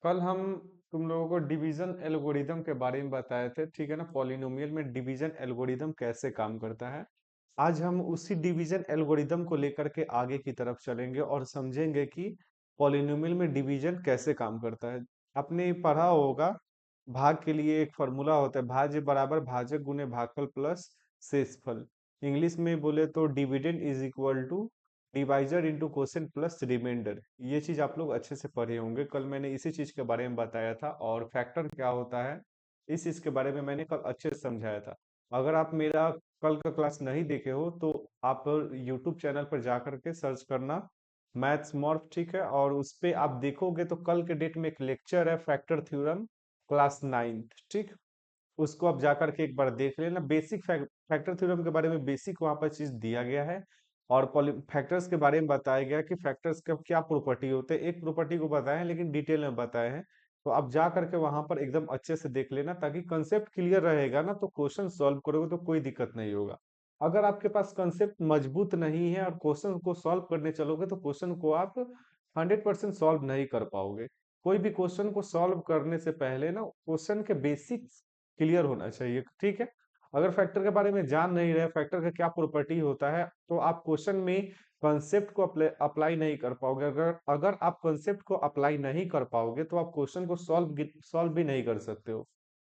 कल हम तुम लोगों को डिवीजन एल्गोरिदम के बारे में बताए थे, ठीक है ना। पॉलिनोमियल में डिवीजन एल्गोरिदम कैसे काम करता है। आज हम उसी डिवीजन एल्गोरिदम को लेकर के आगे की तरफ चलेंगे और समझेंगे कि पॉलिनोमियल में डिवीजन कैसे काम करता है। आपने पढ़ा होगा, भाग के लिए एक फॉर्मूला होता है, भाज्य बराबर भाजक गुने भागफल प्लस शेषफल। इंग्लिश में बोले तो dividend is equal to divisor into quotient plus reminder. ये चीज आप लोग अच्छे से पढ़े होंगे, कल मैंने इसी चीज के बारे में बताया था। और फैक्टर क्या होता है, इस चीज के बारे में मैंने कल अच्छे से समझाया था। अगर आप मेरा कल का क्लास नहीं देखे हो तो आप यूट्यूब चैनल पर जा करके सर्च करना मैथ्स मॉर्फ, ठीक है। और उस पे आप देखोगे तो कल के डेट में एक लेक्चर है, फैक्टर थ्योरम, क्लास 9th, ठीक। उसको आप जाकर के एक बार देख लेना। बेसिक फैक्टर थ्योरम के बारे में बेसिक वहां पर चीज दिया गया है। और फैक्टर्स के बारे में बताया गया कि फैक्टर्स का क्या प्रॉपर्टी होते हैं। एक प्रॉपर्टी को बताए हैं लेकिन डिटेल में बताए हैं। तो आप जा करके वहां पर एकदम अच्छे से देख लेना, ताकि कंसेप्ट क्लियर रहेगा ना, तो क्वेश्चन सॉल्व करोगे तो कोई दिक्कत नहीं होगा। अगर आपके पास कंसेप्ट मजबूत नहीं है और क्वेश्चन को सॉल्व करने चलोगे तो क्वेश्चन को आप 100% सॉल्व नहीं कर पाओगे। कोई भी क्वेश्चन को सॉल्व करने से पहले ना क्वेश्चन के बेसिक्स क्लियर होना चाहिए, ठीक है। अगर फैक्टर के बारे में जान नहीं रहे, फैक्टर का क्या प्रॉपर्टी होता है, तो आप क्वेश्चन में कंसेप्ट को अप्लाई नहीं कर पाओगे। अगर अगर आप कंसेप्ट को अप्लाई नहीं कर पाओगे तो आप क्वेश्चन को सॉल्व भी नहीं कर सकते हो।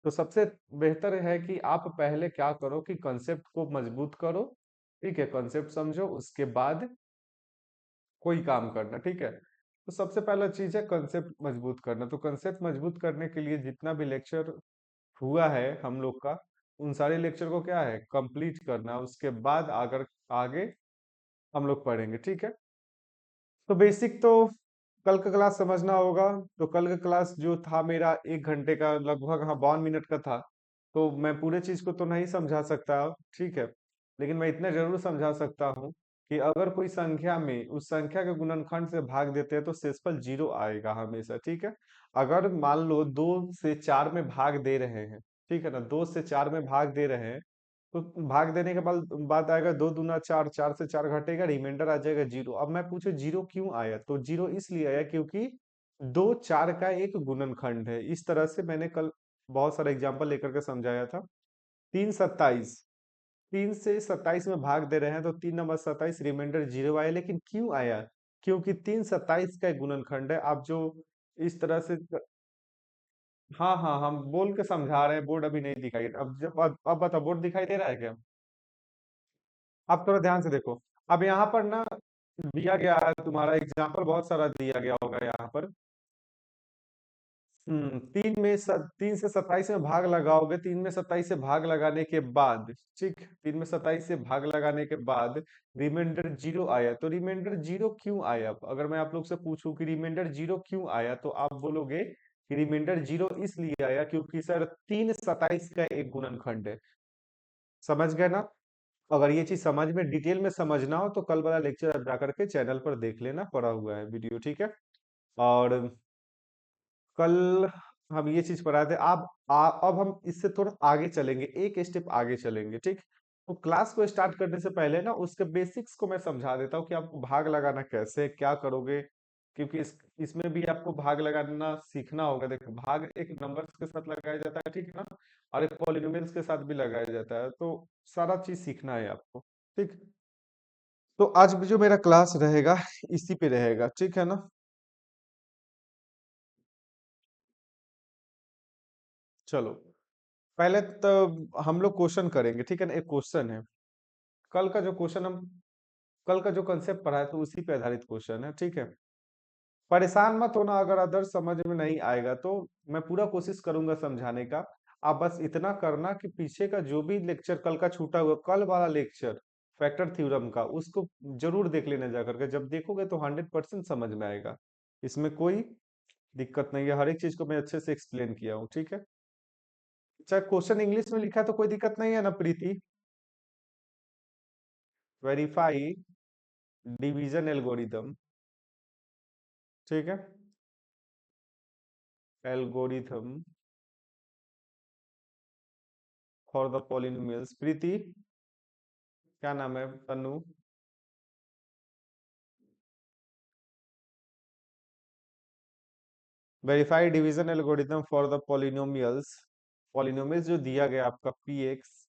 तो सबसे बेहतर है कि आप पहले क्या करो कि कंसेप्ट को मजबूत करो, ठीक है। कंसेप्ट समझो, उसके बाद कोई काम करना, ठीक है। तो सबसे पहला चीज है कंसेप्ट मजबूत करना। तो कंसेप्ट मजबूत करने के लिए जितना भी लेक्चर हुआ है हम लोग का, उन सारे लेक्चर को क्या है, कंप्लीट करना। उसके बाद अगर आगे हम लोग पढ़ेंगे, ठीक है। तो बेसिक तो कल का क्लास समझना होगा। तो कल का क्लास जो था मेरा 1 घंटे का लगभग, हाँ, 52 मिनट का था। तो मैं पूरे चीज को तो नहीं समझा सकता, ठीक है। लेकिन मैं इतना जरूर समझा सकता हूँ कि अगर कोई संख्या में उस संख्या के गुणनखंड से भाग देते हैं तो शेषफल 0 आएगा हमेशा, ठीक है। अगर मान लो 2 से 4 में भाग दे रहे हैं, ठीक है ना, 2 से 4 में भाग दे रहे हैं, तो भाग देने के बाद बात आएगा 2 दूना 4, 4 से 4 घटेगा, रिमाइंडर आ जाएगा 0। अब मैं पूछे 0 क्यों आया, तो 0 इसलिए आया क्योंकि 2 4 का एक गुणनखंड है। इस तरह से मैंने कल बहुत सारा एग्जांपल लेकर के समझाया था। 3 27, 3 से 27 में भाग दे रहे हैं तो 3 नंबर 27, रिमाइंडर 0 आया। लेकिन क्यों आया, क्योंकि 3 27 का एक गुणनखंड है। आप जो इस तरह से, हाँ हाँ, हम बोल के समझा रहे हैं, बोर्ड अभी नहीं दिखाई। अब बताओ, बोर्ड दिखाई दे रहा है क्या। आप थोड़ा ध्यान से देखो। अब यहाँ पर ना दिया गया है, तुम्हारा एग्जाम्पल बहुत सारा दिया गया होगा यहाँ पर। 3 से 27 में भाग लगाओगे, 3 में 27 से भाग लगाने के बाद, ठीक, 3 में 27 से भाग लगाने के बाद रिमाइंडर 0 आया। तो रिमाइंडर 0 क्यों आया, अगर मैं आप लोग से पूछूं कि रिमाइंडर 0 क्यों आया, तो आप बोलोगे कि रिमाइंडर 0 इसलिए आया क्योंकि सर 3 27 का एक गुणनखंड है। समझ गए ना। अगर ये चीज समझ में डिटेल में समझना हो तो कल वाला लेक्चर आप जाकर के चैनल पर देख लेना, पड़ा हुआ है वीडियो, ठीक है। और कल हम ये चीज पढ़ाए थे। अब हम इससे थोड़ा आगे चलेंगे, एक स्टेप आगे चलेंगे, ठीक। तो क्लास को स्टार्ट करने से पहले ना उसके बेसिक्स को मैं समझा देता हूँ कि आपको भाग लगाना कैसे क्या करोगे। क्योंकि इसमें भी आपको भाग लगाना सीखना होगा। देखो, भाग एक नंबर्स के साथ लगाया जाता है, ठीक है ना, और एक पॉलिनोमियल्स के साथ भी लगाया जाता है। तो सारा चीज सीखना है आपको, ठीक। तो आज भी जो मेरा क्लास रहेगा इसी पे रहेगा, ठीक है ना। चलो, पहले तो हम लोग क्वेश्चन करेंगे, ठीक है ना। एक क्वेश्चन है, कल का जो क्वेश्चन हम कल का जो कंसेप्ट पढ़ा है तो उसी पे आधारित क्वेश्चन है, ठीक है। परेशान मत होना अगर अदर समझ में नहीं आएगा तो, मैं पूरा कोशिश करूंगा समझाने का। आप बस इतना करना कि पीछे का जो भी लेक्चर कल का छूटा हुआ, कल वाला लेक्चर फैक्टर थ्योरम का, उसको जरूर देख लेना जाकर के। जब देखोगे तो 100% समझ में आएगा। इसमें कोई दिक्कत नहीं है, हर एक चीज को मैं अच्छे से एक्सप्लेन किया हूँ, ठीक है। चाहे क्वेश्चन इंग्लिश में लिखा है तो कोई दिक्कत नहीं है ना प्रीति। वेरीफाई डिवीजन एल्गोरिदम, ठीक है। Algorithm for the polynomials. Preeti, क्या नाम है, Tanu. Verify division algorithm for the polynomials. Polynomials जो दिया गया आपका P x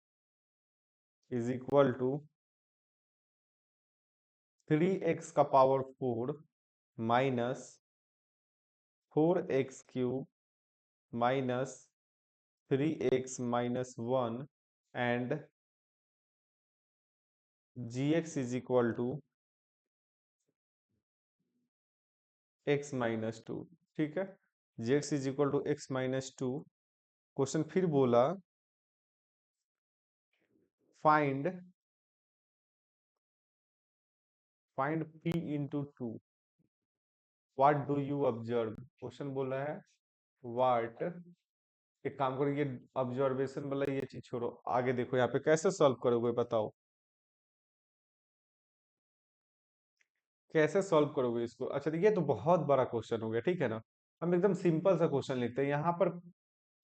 is equal to 3x का power 4 minus 4x³ minus 3x-1 and gx is equal to x-2। ठीक है, gx is equal to x-2। Question फिर बोला find find p into 2। What do you observe. Question बोला है what. एक काम करो, ये ऑब्जर्वेशन वाला ये चीज छोड़ो, आगे देखो यहाँ पे कैसे सॉल्व करोगे बताओ, कैसे सॉल्व करोगे इसको। अच्छा, तो ये तो बहुत बड़ा क्वेश्चन हो गया, ठीक है ना। हम एकदम सिंपल सा क्वेश्चन लिखते हैं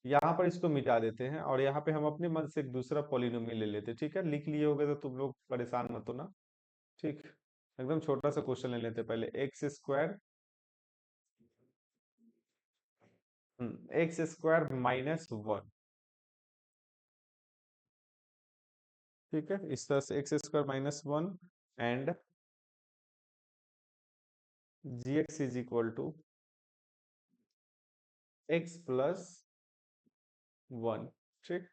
यहाँ पर इसको मिटा देते हैं और यहाँ पे हम अपने मन से एक दूसरा पॉलिनोमियल ले लेते हैं। ठीक है, लिख लिए होगे तो तुम लोग परेशान मत हो ना। ठीक, एकदम छोटा सा क्वेश्चन ले लेते हैं पहले। x² minus 1। ठीक है, इस तरह से x² -1 and gx is equal to x+1। ठीक,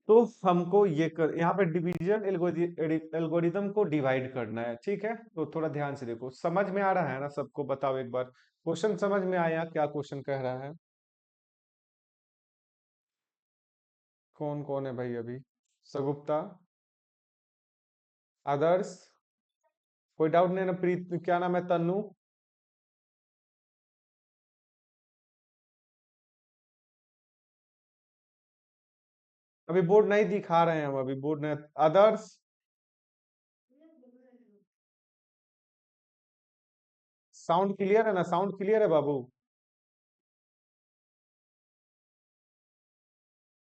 तो हमको ये कर यहाँ पे डिवीजन एल्गोरिदम को डिवाइड करना है। ठीक है, तो थोड़ा ध्यान से देखो, समझ में आ रहा है ना सबको। बताओ एक बार, क्वेश्चन समझ में आया, क्या क्वेश्चन कह रहा है। कौन कौन है भाई अभी। सगुप्ता, आदर्श, कोई डाउट नहीं ना। प्रीत, क्या नाम है, तन्नू। अभी बोर्ड नहीं दिखा रहे हैं हम, अभी बोर्ड नहीं। आदर्श, साउंड क्लियर है ना, साउंड क्लियर है बाबू।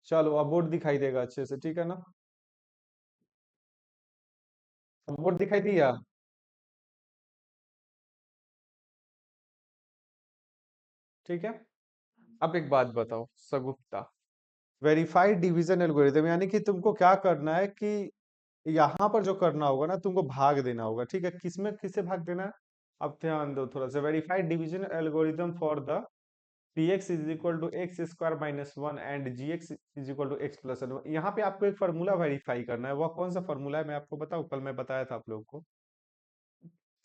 चलो अब बोर्ड दिखाई देगा अच्छे से, ठीक है ना। अब बोर्ड दिखाई दिया। ठीक है, अब एक बात बताओ सगुप्ता, वेरीफाइड डिवीजन एल्गोरिथम यानी कि तुमको क्या करना है कि यहाँ पर जो करना होगा ना, तुमको भाग देना होगा। ठीक है, किसमें किसे भाग देना है। अब ध्यान दो थोड़ा सा। Verified division algorithm for the P x is equal to x² -1 and G X is equal to x+1। यहाँ पे आपको एक फॉर्मूला वेरीफाई करना है। वह कौन सा फॉर्मूला है मैं आपको बताऊं, कल मैं बताया था आप लोग को।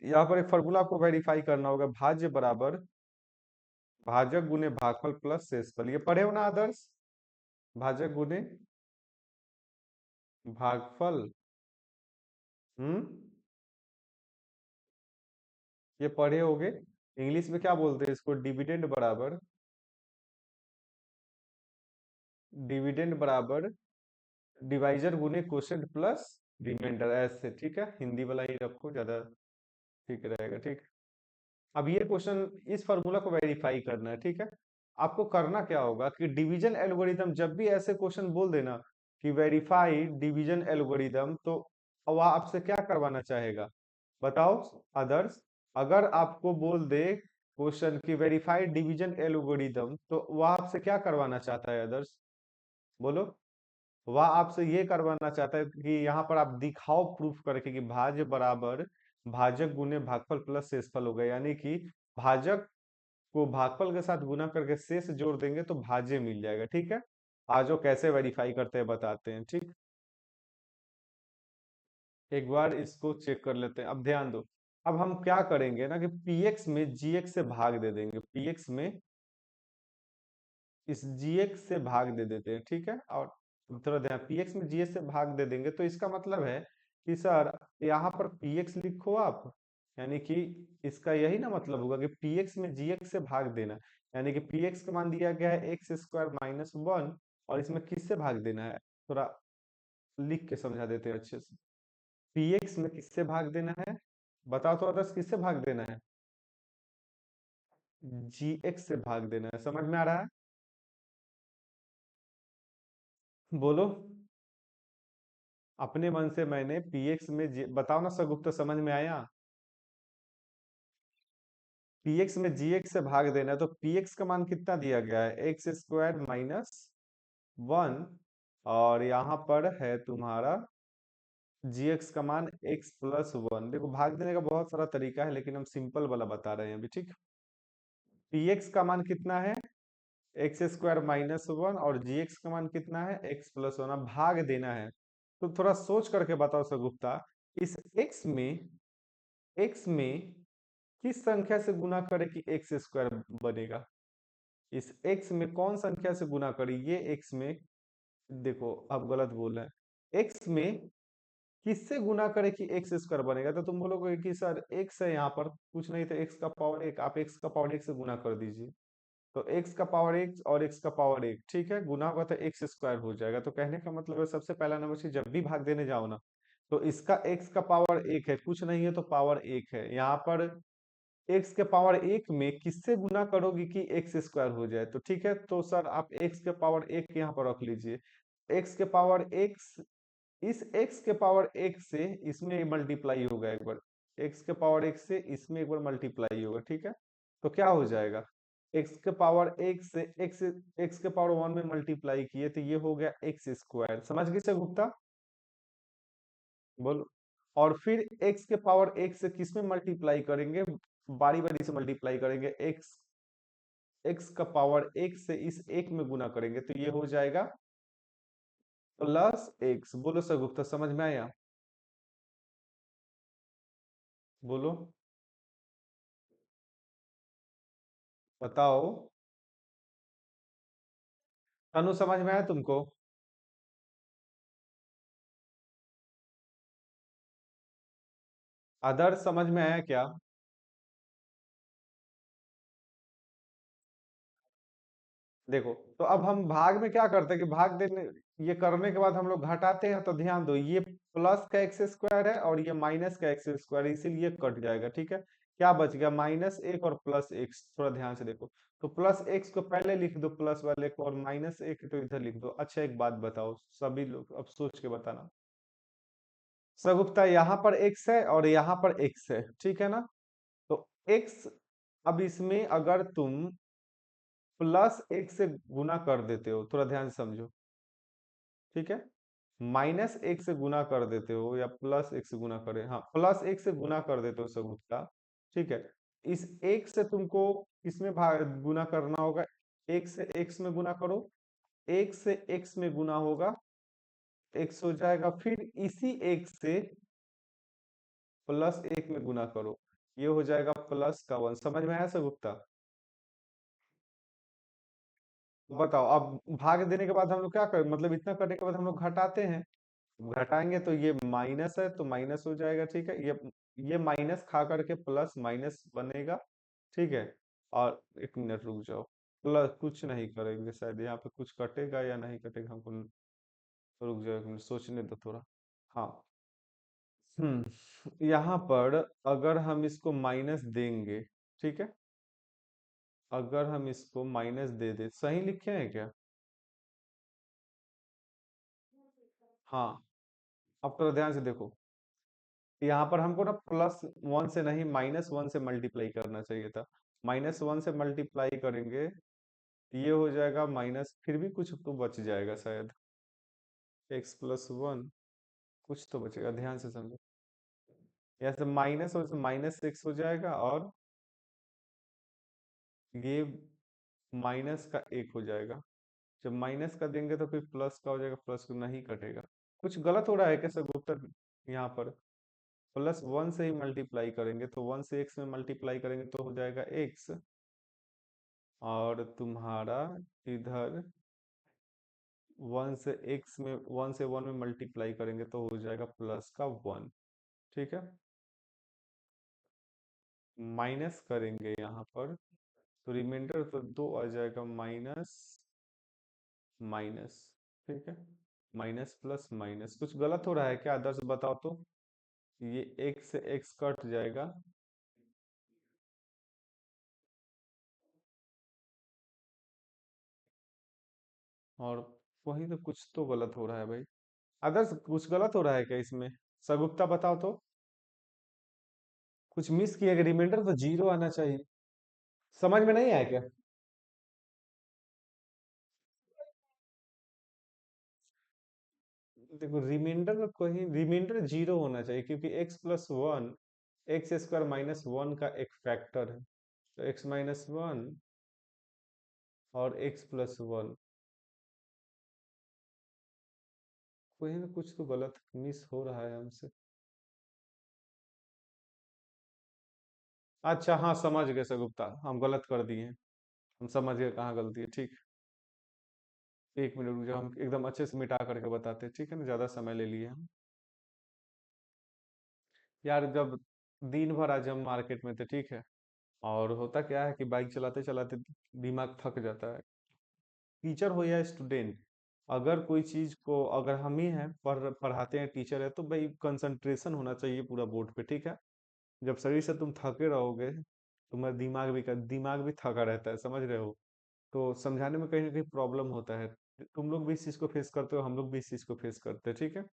यहाँ पर एक फॉर्मूला आपको वेरीफाई करना होगा, भाज्य बराबर भाजक गुने भागफल प्लस शेषफल। ये पढ़े हो ना आदर्श, भाजक गुने भागफल। हम्म, ये पढ़े होगे। इंग्लिश में क्या बोलते हैं इसको, डिविडेंड बराबर डिविडेंड बराबर डिवाइजर गुने क्वोशिएंट प्लस रिमाइंडर, ऐसे। ठीक है, हिंदी वाला ही रखो, ज्यादा ठीक रहेगा। ठीक, अब ये क्वेश्चन, इस फॉर्मूला को वेरीफाई करना है। ठीक है, आपको करना क्या होगा कि डिवीजन एल्गोरिदम, जब भी ऐसे क्वेश्चन बोल देना कि वेरीफाई डिवीजन एल्गोरिदम, तो वह आपसे क्या करवाना चाहेगा बताओ आदर्श। अगर आपको बोल दे क्वेश्चन की वेरीफाइड डिवीजन एल्गोरिदम, तो वह आपसे क्या करवाना चाहता है आदर्श, बोलो। वह आपसे ये करवाना चाहता है कि यहाँ पर आप दिखाओ प्रूफ करके कि भाज्य बराबर भाजक गुने भागफल प्लस शेषफल हो गया, यानी कि भाजक को भागफल के साथ गुना करके शेष जोड़ देंगे तो भाज्य मिल जाएगा। ठीक है, आज वो कैसे वेरीफाई करते हैं बताते हैं। ठीक, एक बार इसको चेक कर लेते हैं। अब ध्यान दो, अब हम क्या करेंगे ना कि px में gx से भाग दे देंगे। px में इस gx से भाग दे देते हैं। ठीक है, और थोड़ा ध्यान, px में gx से भाग दे देंगे तो इसका मतलब है कि सर यहाँ पर px लिखो आप, यानी कि इसका यही ना मतलब होगा कि px में gx से भाग देना, यानी कि px का मान दिया गया है x² -1 और इसमें किससे भाग देना है, थोड़ा लिख के समझा देते हैं अच्छे से। px में किससे भाग देना है, बताओ तो अदर्स, किससे भाग देना है, gx से भाग देना है। समझ में आ रहा है, बोलो। अपने मन से मैंने px में बताओ ना सगुप्त, समझ में आया। px में gx से भाग देना है, तो px का मान कितना दिया गया है, एक्स स्क्वायर माइनस 1, और यहाँ पर है तुम्हारा gx का मान x प्लस 1। देखो भाग देने का बहुत सारा तरीका है, लेकिन हम सिंपल वाला बता रहे हैं अभी, ठीक। px का मान कितना है, एक्स स्क्वायर माइनस 1, और gx का मान कितना है, x प्लस 1। अब भाग देना है, तो थोड़ा सोच करके बताओ सर गुप्ता, इस x में किस संख्या से गुना करे कि एक्स स्क्वायर बनेगा। इस x में कौन संख्या से गुना करी, ये x में, देखो आप गलत बोल रहे हैं, x में किससे गुना करे कि एक्स स्क्वायर बनेगा, तो तुम बोलोगे कि सर x है यहाँ पर, कुछ नहीं तो x का पावर 1, आप x का पावर 1 से गुना कर दीजिए। तो x का पावर 1 और x का पावर 1, ठीक है, गुना होगा तो एक्स स्क्वायर हो जाएगा। तो कहने का मतलब है, सबसे पहला नंबर चीज, जब भी भाग देने जाओ ना, तो इसका x का पावर 1 है, कुछ नहीं है तो पावर 1 है यहाँ पर। x के पावर 1 में किससे गुना करोगे कि एक्स स्क्वायर हो जाए, तो ठीक है, तो सर आप x के पावर 1 यहाँ पर रख लीजिए। x के पावर 1, इस x के पावर 1 से इसमें मल्टीप्लाई होगा एक बार, x के पावर 1 से इसमें एक बार मल्टीप्लाई होगा, ठीक है। तो क्या हो जाएगा, x के पावर 1 से x के पावर 1 में मल्टीप्लाई किए, तो ये हो गया एक्स स्क्वायर। समझ गए सर गुप्ता, बोलो। और फिर x के पावर 1 से किस में मल्टीप्लाई करेंगे, बारी बारी से मल्टीप्लाई करेंगे, x का पावर 1 से इस 1 में गुना करेंगे, तो ये हो जाएगा प्लस x। बोलो सर गुप्ता, समझ में आया, बोलो, बताओ। तनु समझ में आया तुमको। आदर्श समझ में आया क्या। देखो, तो अब हम भाग में क्या करते हैं कि भाग देने, ये करने के बाद हम लोग घटाते हैं, तो ध्यान दो, ये प्लस का एक्स स्क्वायर है और ये माइनस का एक्स स्क्वायर है, इसीलिए कट जाएगा, ठीक है। क्या बच गया, -1 और +x, थोड़ा ध्यान से देखो। तो +x को पहले लिख दो प्लस वाले को, और -1 तो इधर लिख दो। अच्छा एक बात बताओ, सभी लोग अब सोच के बताना, सगुप्ता यहाँ पर x है और यहाँ पर x है, ठीक है ना। तो x, अब इसमें अगर तुम +1 से गुना कर देते हो, थोड़ा ध्यान से समझो, ठीक है, -1 से गुना कर देते हो या +1 से गुना करे, हाँ +1 से गुना कर देते हो सगुप्ता, ठीक है। इस एक से तुमको इसमें भाग गुना करना होगा, एक से x में गुना करो, एक से x में गुना होगा, x हो जाएगा, फिर इसी एक से +1 में गुना करो, ये हो जाएगा प्लस का 1। समझ में आया सगुप्ता। बताओ, अब भाग देने के बाद हम लोग क्या करें, मतलब इतना करने के बाद हम लोग घटाते हैं, घटाएंगे तो ये माइनस है तो माइनस हो जाएगा, ठीक है। ये माइनस खा करके प्लस माइनस बनेगा, ठीक है। और एक मिनट रुक जाओ, प्लस कुछ नहीं करेंगे, शायद यहाँ पे कुछ कटेगा या नहीं कटेगा, हमको रुक जाओ एक मिनट, सोचने दो थोड़ा। हाँ, यहाँ पर अगर हम इसको माइनस देंगे, ठीक है, अगर हम इसको माइनस दे दे, सही लिखे हैं क्या। हाँ, अब थोड़ा ध्यान से देखो, यहाँ पर हमको ना +1 से नहीं, -1 से मल्टीप्लाई करना चाहिए था। -1 से मल्टीप्लाई करेंगे, ये हो जाएगा माइनस, फिर भी कुछ तो बच जाएगा शायद, x+1, कुछ तो बचेगा, ध्यान से समझो। यहाँ से माइनस और -x हो जाएगा, और ये माइनस का 1 हो जाएगा। जब माइनस का देंगे तो फिर प्लस का हो जाएगा, प्लस को नहीं कटेगा। कुछ गलत हो रहा है कैसे गुप्ता, यहाँ पर +1 से ही मल्टीप्लाई करेंगे, तो 1 से x में मल्टीप्लाई करेंगे तो हो जाएगा x, और तुम्हारा इधर 1 से x में, 1 से 1 में मल्टीप्लाई करेंगे तो हो जाएगा प्लस का 1, ठीक है। माइनस करेंगे यहाँ पर, तो रिमाइंडर तो 2 आ जाएगा, माइनस माइनस, ठीक है, माइनस प्लस माइनस। कुछ गलत हो रहा है क्या आदर्श, बताओ तो। ये x से x कट जाएगा, और वही तो, कुछ तो गलत हो रहा है भाई। आदर्श कुछ गलत हो रहा है क्या इसमें, सगुप्ता बताओ तो। कुछ मिस किया गया, रिमाइंडर तो 0 आना चाहिए। समझ में नहीं आया क्या? देखो रिमाइंडर कहीं रिमाइंडर जीरो होना चाहिए, क्योंकि x+1 x² - 1 का एक फैक्टर है। तो x-1 और x+1, कहीं ना कुछ तो गलत मिस हो रहा है हमसे। अच्छा हाँ, समझ गए सर गुप्ता, हम गलत कर दिए हैं। हम समझ गए कहाँ गलती है, ठीक। एक मिनट रुक जाओ, हम एकदम अच्छे से मिटा करके बताते हैं, ठीक है ना, ज्यादा समय ले लिए हम। यार जब दिन भर आज हम मार्केट में थे, ठीक है, और होता क्या है कि बाइक चलाते चलाते दिमाग थक जाता है। टीचर हो या स्टूडेंट, अगर कोई चीज को अगर हम ही हैं पढ़ाते हैं, टीचर है, तो भाई कंसंट्रेशन होना चाहिए पूरा बोर्ड पे, ठीक है। जब शरीर से तुम थके रहोगे, तुम्हारा दिमाग भी थका रहता है, समझ रहे हो। तो समझाने में कहीं ना कहीं प्रॉब्लम होता है। तुम लोग भी इस चीज को फेस करते हो, हम लोग भी इस चीज को फेस करते हैं, ठीक है।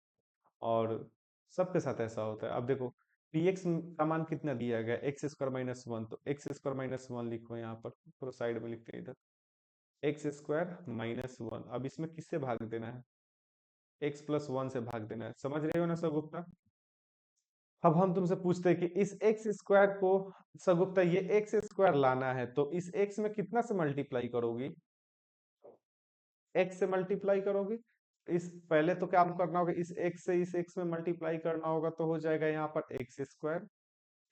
और सबके साथ ऐसा होता है। अब देखो px का मान कितना दिया गया, x² - 1, तो x² - 1 लिखो यहाँ पर, थोड़ा साइड में लिखते हैं इधर। x² - 1, अब इसमें किससे भाग देना है, x+1 से भाग देना है, समझ रहे हो ना सगुप्ता। अब हम तुमसे पूछते हैं कि इस x² को, सगुप्ता ये x² लाना है, तो इस x में कितना से मल्टीप्लाई करोगी, x से मल्टीप्लाई करोगे। इस पहले तो क्या करना होगा, इस x से इस x में मल्टीप्लाई करना होगा, तो हो जाएगा यहाँ पर x²,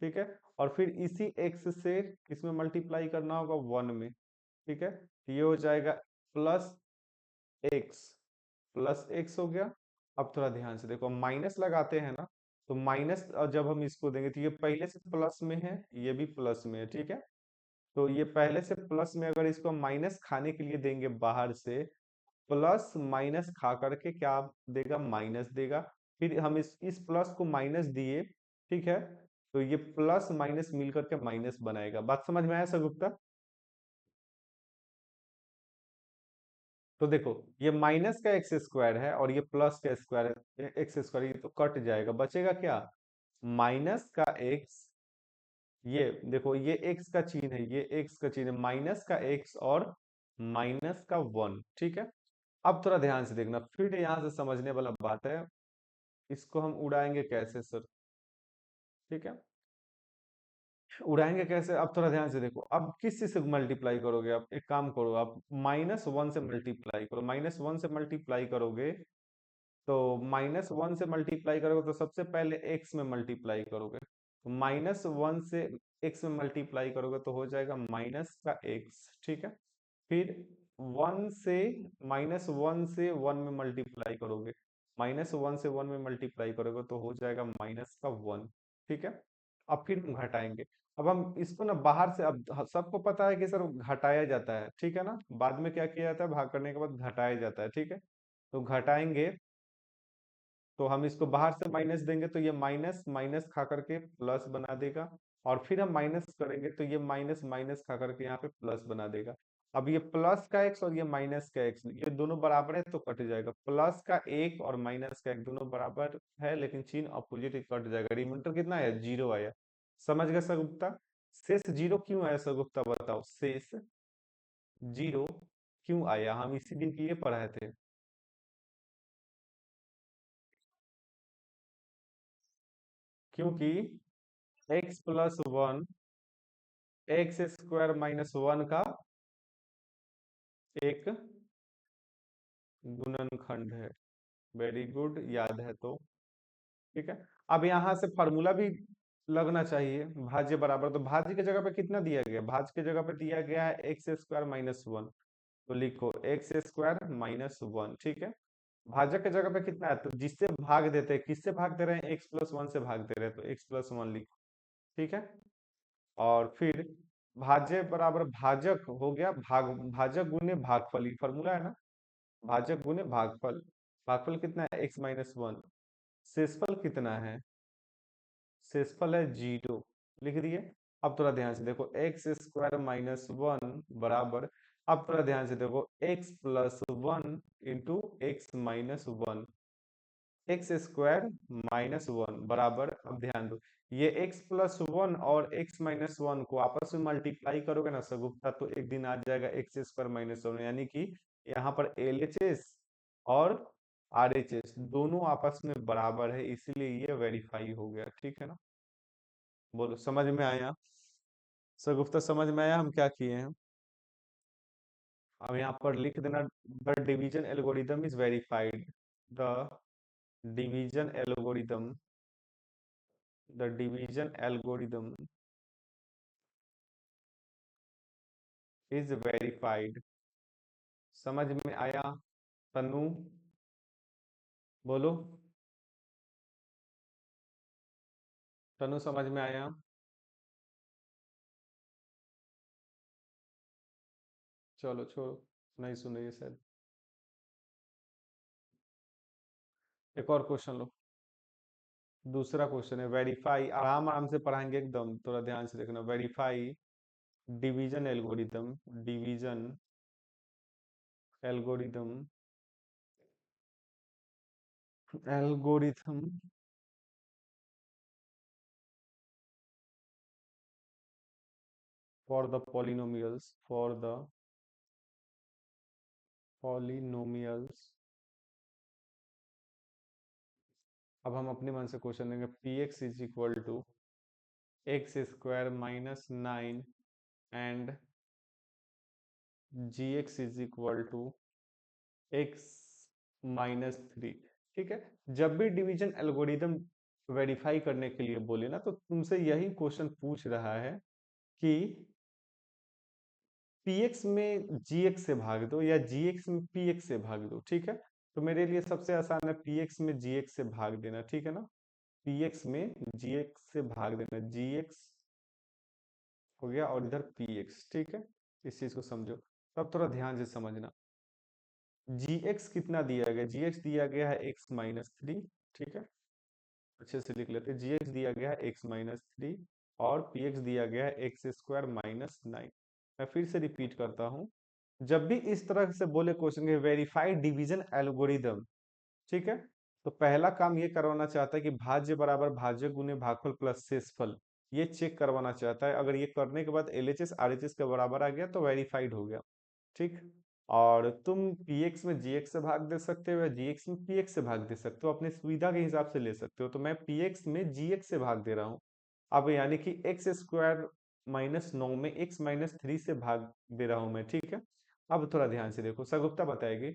ठीक है। और फिर इसी x से इसमें मल्टीप्लाई करना होगा 1 में, ठीक है। ये हो जाएगा प्लस एक्स, प्लस एक्स हो गया। अब थोड़ा ध्यान से देखो, माइनस लगाते हैं ना, तो माइनस जब हम इसको देंगे, तो ये पहले से प्लस में है, ये भी प्लस में है, ठीक है। तो ये पहले से प्लस में, अगर इसको माइनस खाने के लिए देंगे बाहर से, प्लस माइनस खा करके क्या देगा, माइनस देगा। फिर हम इस प्लस को माइनस दिए, ठीक है। तो ये प्लस माइनस मिल करके माइनस बनाएगा। बात समझ में आया सर गुप्ता। तो देखो ये माइनस का x² है और ये प्लस का स्क्वायर है, x², ये तो कट जाएगा, बचेगा क्या, माइनस का x। ये देखो ये x का चिन्ह है, ये x का चिन्ह है, माइनस का x और माइनस का 1, ठीक है। अब थोड़ा ध्यान से देखना, फिर यहाँ से समझने वाला बात है, इसको हम उड़ाएंगे कैसे सर, ठीक है। उड़ाएंगे कैसे, अब थोड़ा ध्यान से देखो, अब किस चीज से मल्टीप्लाई करोगे, आप एक काम करो, आप -1 से मल्टीप्लाई करो, -1 से मल्टीप्लाई करोगे, तो -1 से मल्टीप्लाई करोगे, तो सबसे पहले x में मल्टीप्लाई करोगे, तो -1 से x में मल्टीप्लाई करोगे, तो हो जाएगा माइनस का x, ठीक है। फिर 1 से -1 से 1 में मल्टीप्लाई करोगे, -1 से 1 में मल्टीप्लाई करोगे, तो हो जाएगा माइनस का 1, ठीक है। अब फिर हम घटाएंगे। अब हम इसको ना बाहर से, अब सबको पता है कि सर घटाया जाता है, ठीक है ना, बाद में क्या किया जाता है, भाग करने के बाद घटाया जाता है, ठीक है। तो घटाएंगे, तो हम इसको बाहर से माइनस देंगे, तो ये माइनस माइनस खा करके प्लस बना देगा। और फिर हम माइनस करेंगे, तो ये माइनस माइनस खा करके यहाँ पे प्लस बना देगा। अब ये प्लस का x और ये माइनस का x, ये दोनों बराबर है तो कट जाएगा, प्लस का 1 और माइनस का 1 दोनों बराबर है, लेकिन चिन्ह अपोजिट कट जाएगा, रिमाइंडर कितना आया, जीरो आया। समझ गए सर गुप्ता। शेष जीरो क्यों आया सर गुप्ता, बताओ, शेष जीरो क्यों आया, हम इसी दिन की ये पढ़ाए थे। क्योंकि x+1 x² - 1 का एक गुणनखंड है। वेरी गुड, याद है तो, ठीक है। अब यहाँ से फॉर्मूला भी लगना चाहिए, भाज्य बराबर, तो भाज्य की जगह पे कितना दिया गया, भाज्य की जगह पे दिया गया है x² - 1, तो लिखो x² - 1, ठीक है। भाजक की जगह पे कितना है, तो जिससे भाग देते हैं, किससे भाग दे रहे हैं, x+1 से भाग दे रहे हैं, तो x+1 लिखो, ठीक है। और फिर भाज्य बराबर भाजक हो गया, भाजक गुने भागफल, ये फॉर्मूला है ना, भाजक गुने भागफल। भागफल कितना है, x-1। शेषफल कितना है, शेषफल है जीरो, लिख दिए। अब थोड़ा ध्यान से देखो, x² - 1 बराबर, अब थोड़ा ध्यान से देखो, x+1 इंटू x-1, x² - 1 बराबर, अब ध्यान दो, ये x प्लस वन और x माइनस वन को आपस में मल्टीप्लाई करोगे ना सगुप्ता, तो एक दिन आ जाएगा एक्स स्क्वायर माइनस वन, यानी कि यहाँ पर एल एच एस और आर एच एस दोनों आपस में बराबर है, इसीलिए ये वेरीफाई हो गया। ठीक है ना? बोलो, समझ में आया? सगुप्ता समझ में आया हम क्या किए हैं? अब यहाँ पर लिख देना, the division algorithm is verified. The division algorithm, the division algorithm is verified. समझ में आया तनु? बोलो, तनु समझ में आया? चलो छोड़ो, नहीं सुने ये शायद। एक और क्वेश्चन लो। दूसरा क्वेश्चन है, वेरीफाई, आराम आराम से पढ़ाएंगे एकदम, थोड़ा ध्यान से देखना। Verify division algorithm, division algorithm, algorithm for the polynomials, for the polynomials. अब हम अपने मन से क्वेश्चन लेंगे, P x is equal to X square minus nine and G X is equal to X minus three. ठीक है? जब भी डिवीजन एल्गोरिदम वेरीफाई करने के लिए बोले ना, तो तुमसे यही क्वेश्चन पूछ रहा है कि px में gx से भाग दो या gx में px से भाग दो। ठीक है? तो मेरे लिए सबसे आसान है px में gx से भाग देना। ठीक है ना? px में gx से भाग देना, gx हो गया और इधर px। ठीक है? इस चीज को समझो, तब थोड़ा ध्यान से समझना। gx कितना दिया गया? gx दिया गया है x माइनस थ्री। ठीक है? अच्छे से लिख लेते हैं, gx दिया गया है x माइनस थ्री और px दिया गया है एक्स स्क्वायर माइनस नाइन। मैं फिर से रिपीट करता हूँ, जब भी इस तरह से बोले क्वेश्चन के वेरीफाइड डिवीजन एल्गोरिदम, ठीक है, तो पहला काम ये करवाना चाहता है कि भाज्य बराबर भाज्य गुने भागफल प्लस शेषफल, ये चेक करवाना चाहता है। अगर ये करने के बाद एलएचएस आरएचएस के बराबर आ गया तो वेरीफाइड हो गया। ठीक? और तुम px में gx से भाग दे सकते हो या gx में px से भाग दे सकते हो, अपने सुविधा के हिसाब से ले सकते हो। तो मैं px में gx से भाग दे रहा हूँ। अब यानी कि एक्स स्क्वायर माइनस नौ में एक्स माइनस थ्री से भाग दे रहा हूं मैं। ठीक है? अब थोड़ा ध्यान से देखो, सगुप्ता बताएगी।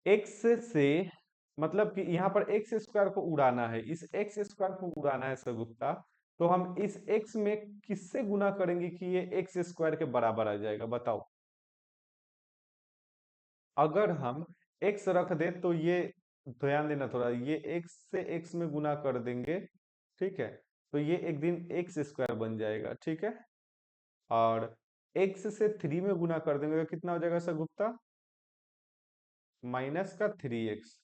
एक्स से मतलब कि यहाँ पर एक्स स्क्वायर को उड़ाना है, इस एक्स स्क्वायर को उड़ाना है सगुप्ता। तो हम इस एक्स में किससे गुना करेंगे कि ये एक्स स्क्वायर के बराबर आ जाएगा? बताओ। अगर हम x रख दें तो ये, ध्यान देना थोड़ा, ये x से x में गुना कर देंगे। ठीक है? तो ये एक दिन एक्स स्क्वायर बन जाएगा। ठीक है? और x से थ्री में गुना कर देंगे तो कितना हो जाएगा सर गुप्ता? माइनस का थ्री एक्स।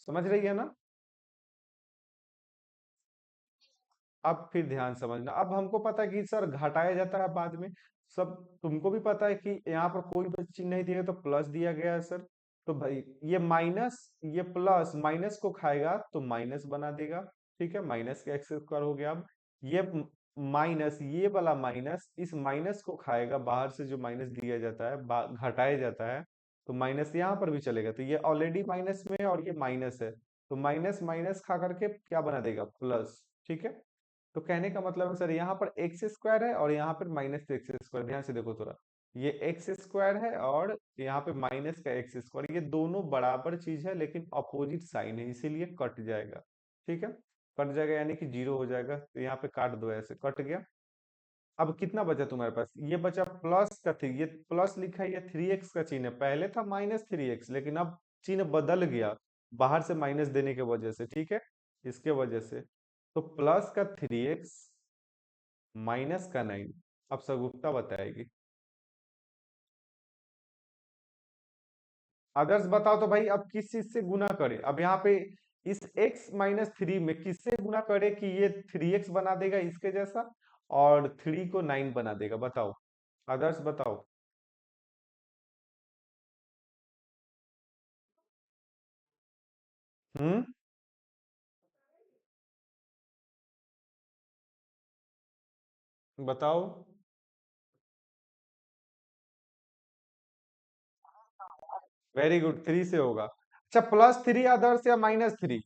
समझ रही है ना? अब फिर ध्यान समझना, अब हमको पता है कि सर घटाया जाता है बाद में, सब तुमको भी पता है कि यहाँ पर कोई भी चिन्ह नहीं दिया तो प्लस दिया गया है सर। तो भाई ये माइनस, ये प्लस माइनस को खाएगा तो माइनस बना देगा। ठीक है? माइनस का एक्स स्क्वायर हो गया। अब ये माइनस, ये वाला माइनस इस माइनस को खाएगा, बाहर से जो माइनस दिया जाता है घटाया जाता है, तो माइनस यहाँ पर भी चलेगा। तो ये ऑलरेडी माइनस में है और ये माइनस है, तो माइनस माइनस खा करके क्या बना देगा? प्लस। ठीक है? तो कहने का मतलब है सर, यहाँ पर एक्स स्क्वायर है और यहाँ पर माइनस एक्स स्क्वायर, ध्यान से देखो थोड़ा, ये एक्स स्क्वायर है और यहाँ पे माइनस का एक्स स्क्वायर, ये दोनों बराबर चीज है लेकिन अपोजिट साइन है, इसीलिए कट जाएगा। ठीक है? कट जाएगा यानी कि जीरो हो जाएगा, तो यहाँ पे काट दो, ऐसे कट गया। अब कितना बचा तुम्हारे पास? ये बचा प्लस का थ्री, ये प्लस लिखा है, ये थ्री एक्स का चिन्ह है, पहले था माइनस थ्री एक्स लेकिन अब चिन्ह बदल गया बाहर से माइनस देने की वजह से। ठीक है? इसके वजह से, तो प्लस का थ्री एक्स माइनस का नाइन। अब सगुप्ता बताएगी। अदर्स बताओ तो भाई, अब किस चीज से गुना करे? अब यहाँ पे इस x माइनस थ्री में किससे गुना करे कि ये थ्री एक्स बना देगा इसके जैसा और थ्री को नाइन बना देगा? बताओ, अदर्स बताओ। हम्म? बताओ। वेरी गुड, 3 से होगा। अच्छा, +3 आदर्श या -3?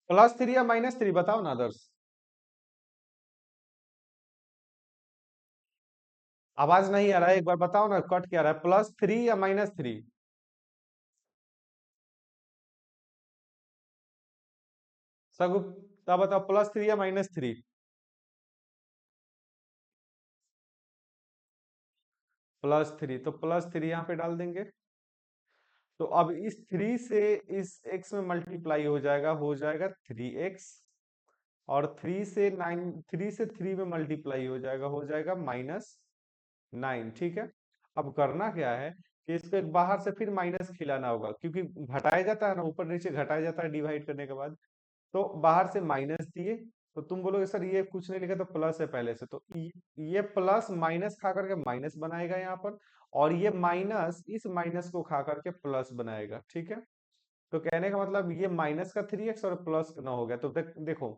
+3 या -3 बताओ ना आदर्श। आवाज नहीं आ रहा है, एक बार बताओ ना, कट क्या रहा है, +3 या -3? सगुप्ता बताओ, +3 या -3? +3, तो +3 यहाँ पे डाल देंगे। तो अब इस 3 से इस x में मल्टीप्लाई हो जाएगा 3x। और 3 से 3 में मल्टीप्लाई हो जाएगा -9। ठीक है। अब करना क्या है कि इसको एक बाहर से फिर माइनस खिलाना होगा, क्योंकि घटाया जाता है ना, ऊपर नीचे घटाया जाता है डिवाइड करने के बाद। तो बाहर से माइनस दिए, तो तुम बोलोगे सर ये कुछ नहीं लिखा, तो प्लस है पहले से, तो ये प्लस माइनस खा करके माइनस बनाएगा यहाँ पर। और ये माइनस इस माइनस को खा करके प्लस बनाएगा। ठीक है। तो कहने का मतलब ये माइनस का 3x और प्लस का 9 हो गया। तो देखो,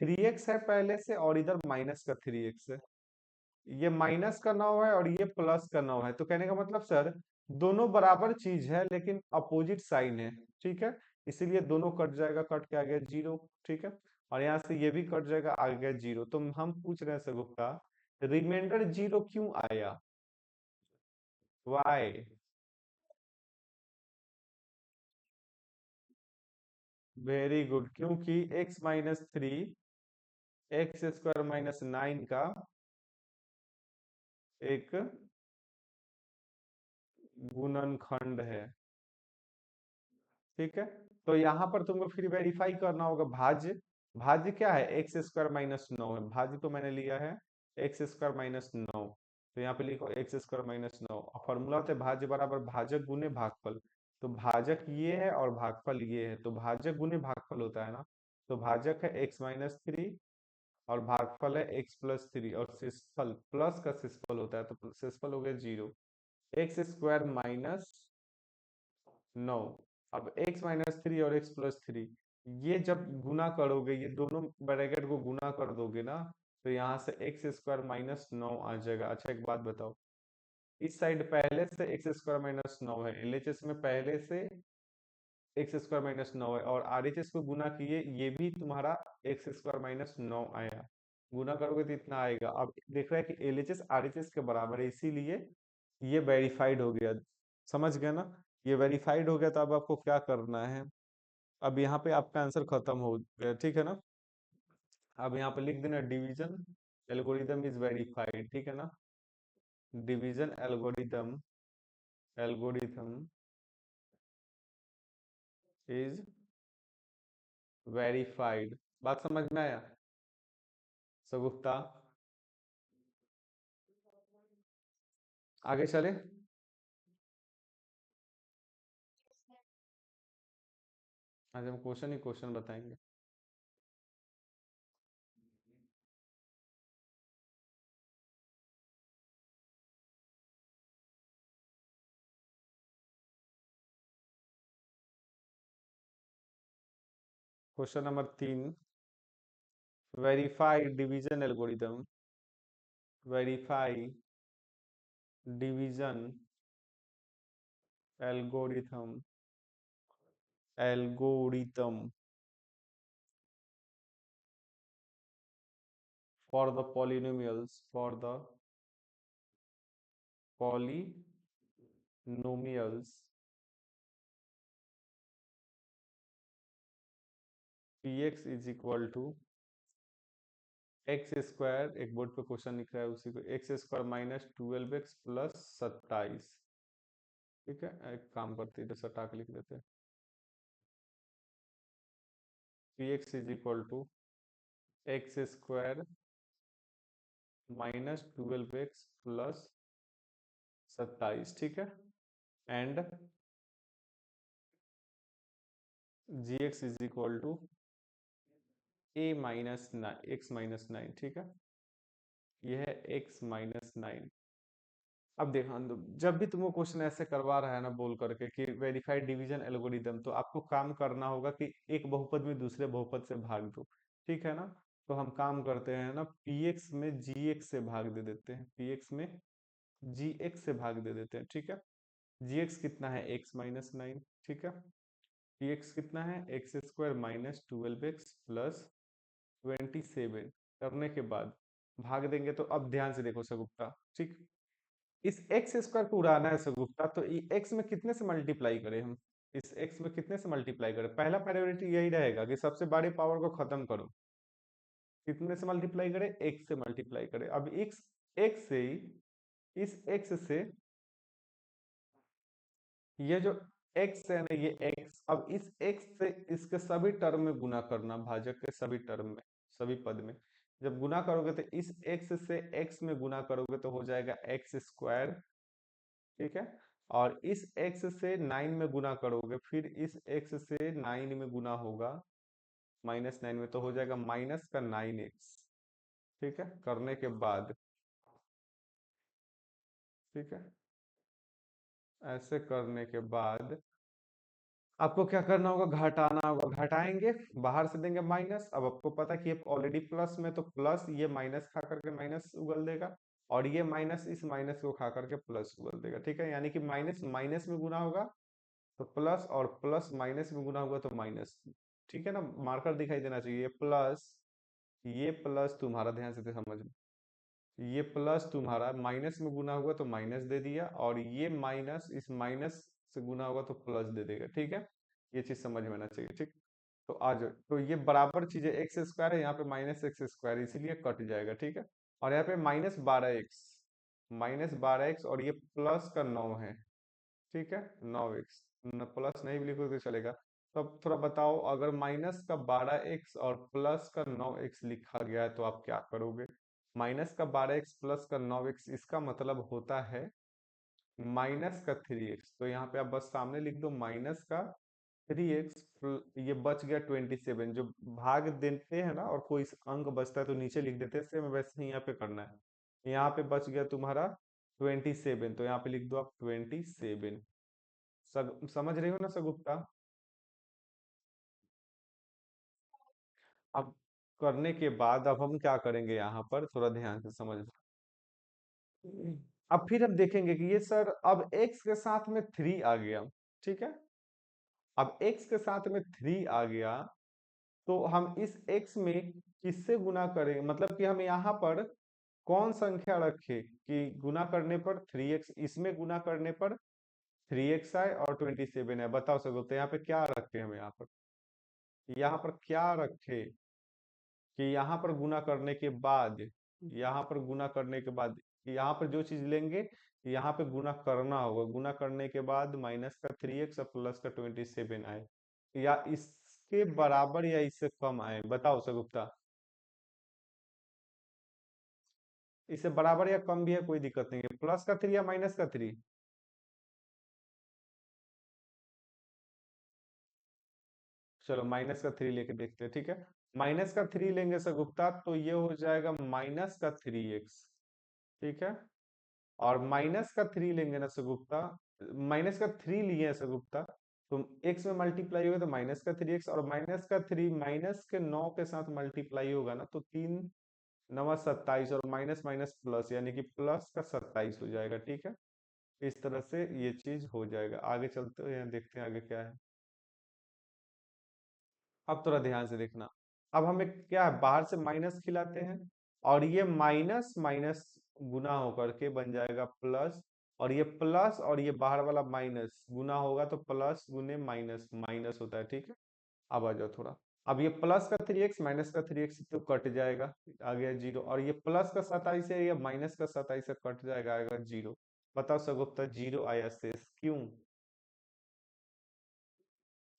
3x है पहले से और इधर माइनस का 3x है। ये माइनस का 9 है और ये प्लस का 9 है। तो कहने का मतलब सर दोनों बराबर चीज है लेकिन अपोजिट साइन है। ठीक है। इसीलिए दोनों कट जाएगा, कट के आ गया 0। ठीक है। और यहाँ से ये भी कट जाएगा, आ गया 0। तो हम पूछ रहे हैं सर गुप्ता, रिमाइंडर 0 क्यों आया? वाई? वेरी गुड, क्योंकि x-3 x² - 9 का एक गुणनखंड है। ठीक है। तो यहाँ पर तुमको फिर वेरीफाई करना होगा भाज्य। भाज्य क्या है? x² - 9 है। भाज्य को मैंने लिया है x² - 9। तो यहाँ पे लिखो x²-9। और फॉर्मूला होता है भाज्य बराबर भाजक गुने भागफल। तो भाजक ये है और भागफल ये है, तो भाजक गुने भागफल होता है ना। तो भाजक है x-3 और भागफल है x+3, और शेषफल प्लस का शेषफल होता है, तो शेषफल हो गया 0। x²-9। अब x-3 और x+3, ये जब गुना करोगे, ये दोनों ब्रैकेट को गुना कर दोगे ना, तो यहाँ से x² - 9 आ जाएगा। अच्छा एक बात बताओ, इस साइड पहले से x² - 9 है, LHS में पहले से x² - 9 है, और RHS को गुना किए, ये भी तुम्हारा x²-9 आया। गुना करोगे तो इतना आएगा। अब देख रहे हैं कि LHS RHS के बराबर है, इसीलिए ये वेरीफाइड हो गया। समझ गए ना? ये वेरीफाइड हो गया, तो अब आपको क्या करना है? अब यहाँ पे आपका आंसर खत्म हो गया। ठीक है ना? अब यहाँ पे लिख देना, डिवीजन एल्गोरिदम इज वेरीफाइड। ठीक है ना? Division algorithm is verified. बात समझ में आया सगुप्ता? आगे चले। आज हम क्वेश्चन ही क्वेश्चन बताएंगे। Question number 3, verify division algorithm. Verify division algorithm algorithm for the polynomials, for the polynomials px is equal to x²। एक बोर्ड पे क्वेश्चन लिख रहा है उसी को, x² - 12x प्लस 27। ठीक है, एक काम करते हैं, सटा के लिख देते हैं। px is equal to x² - 12x plus 27। ठीक है। And gx is equal to x-9। ठीक है। यह है x-9। अब देखो जब भी तुमको क्वेश्चन ऐसे करवा रहा है ना बोल करके कि वेरीफाइड डिवीजन एल्गोरिदम, तो आपको काम करना होगा कि एक बहुपद में दूसरे बहुपद से भाग दो। ठीक है ना? तो हम काम करते हैं ना, पी एक्स में जी एक्स से भाग दे देते हैं, पी एक्स में जी एक्स से भाग दे देते हैं। ठीक है? जी एक्स कितना है, एक्स माइनस नाइन। ठीक है? पी एक्स कितना है, x square minus twelve x plus 27। करने के बाद भाग देंगे, तो अब ध्यान से देखो सगुप्ता। ठीक, इस एक्स स्क्वायर को उड़ाना है सगुप्ता, तो एक्स में कितने से मल्टीप्लाई करें हम? इस एक्स में कितने से मल्टीप्लाई करें? पहला प्रायोरिटी यही रहेगा कि सबसे बड़ी पावर को खत्म करो। कितने से मल्टीप्लाई करें? एक्स से मल्टीप्लाई करें। अब एक्स, एक्स से ही इस एक्स से ये जो x है ना, ये x, अब इस x से इसके सभी टर्म में गुना करना, भाजक के सभी टर्म में, सभी पद में। जब गुना करोगे तो इस x से x में गुना करोगे तो हो जाएगा एक्स स्क्वायर। ठीक है? और इस x से 9 में गुना करोगे, फिर इस x से 9 में गुना होगा -9 में, तो हो जाएगा माइनस का 9x। ठीक है? करने के बाद, ठीक है, ऐसे करने के बाद आपको क्या करना होगा, घटाना होगा। घटाएंगे, बाहर से देंगे माइनस। अब आपको पता है कि ये ऑलरेडी प्लस में, तो प्लस ये माइनस खा करके माइनस उगल देगा, और ये माइनस इस माइनस को खा करके प्लस उगल देगा। ठीक है? यानी कि माइनस माइनस में गुना होगा तो प्लस, और प्लस माइनस में गुना होगा तो माइनस। ठीक है ना? मार्कर दिखाई देना चाहिए। प्लस, ये प्लस तुम्हारा, ध्यान से समझ, ये प्लस तुम्हारा माइनस में गुना होगा तो माइनस दे दिया, और ये माइनस इस माइनस से गुना होगा तो प्लस दे देगा। ठीक है? ये चीज समझ में आना चाहिए। ठीक, तो आ जाओ, तो ये बराबर चीज है, एक्स स्क्वायर है, यहाँ पे माइनस एक्स स्क्वायर, इसीलिए कट जाएगा। ठीक है? और यहाँ पे -12x, -12x, और ये प्लस का 9 है। ठीक है? 9x, प्लस नहीं भी लिखो तो चलेगा। तो अब थोड़ा बताओ, अगर -12x और +9x लिखा गया है तो आप क्या करोगे? -12x +9x, इसका मतलब होता है -3x। तो यहाँ पे आप बस सामने लिख दो -3x, ये बच गया 27। जो भाग देते हैं ना और कोई अंक बचता है तो नीचे लिख देते हैं, सेम वैसे ही यहाँ पे करना है। यहाँ पे बच गया तुम्हारा 27, तो यहाँ पे लिख दो आप 27। समझ रही हो ना सगुप्ता? अब करने के बाद अब हम क्या करेंगे, यहाँ पर थोड़ा ध्यान से समझ। अब फिर हम देखेंगे कि ये सर अब x के साथ में 3 आ गया। ठीक है? अब x के साथ में 3 आ गया, तो हम इस x में किससे गुना करें, मतलब कि हम यहाँ पर कौन संख्या रखें कि गुना करने पर 3x, इसमें गुना करने पर 3x आए और 27 है? बताओ सगुप्ता, यहाँ पे क्या रखे हम? यहाँ पर क्या रखे कि यहाँ पर गुना करने के बाद, यहाँ पर गुना करने के बाद, यहाँ पर जो चीज लेंगे यहाँ पे गुना करना होगा, गुना करने के बाद -3x और +27 आए, या इसके बराबर या इससे कम आए? बताओ सगुप्ता। इससे बराबर या कम भी है, कोई दिक्कत नहीं है। +3 या -3? चलो -3 लेके देखते हैं। ठीक है? -3 लेंगे सगुप्ता, तो ये हो जाएगा -3x। ठीक है? और -3 लेंगे ना सगुप्ता, -3 लिए हैं सगुप्ता, तो x में मल्टीप्लाई होगा तो -3x, और -3 -9 के साथ मल्टीप्लाई होगा ना, तो 3×9 = 27, और माइनस माइनस प्लस, यानी कि प्लस का 27 हो जाएगा। ठीक है? इस तरह से ये चीज हो जाएगा। आगे चलते हैं, देखते हैं आगे क्या है। अब थोड़ा ध्यान से देखना। अब हमें क्या है, बाहर से माइनस खिलाते हैं, और ये माइनस माइनस गुना होकर के बन जाएगा प्लस, और ये प्लस और ये बाहर वाला माइनस गुना होगा तो प्लस गुने माइनस माइनस होता है। ठीक है? अब आ जाओ थोड़ा। अब ये प्लस का 3x माइनस का 3x तो कट जाएगा, आ गया 0, और ये प्लस का 27 है, ये माइनस का 27 से कट जाएगा, आएगा 0। बताओ सगुप्ता, 0 आया शेष, क्यों?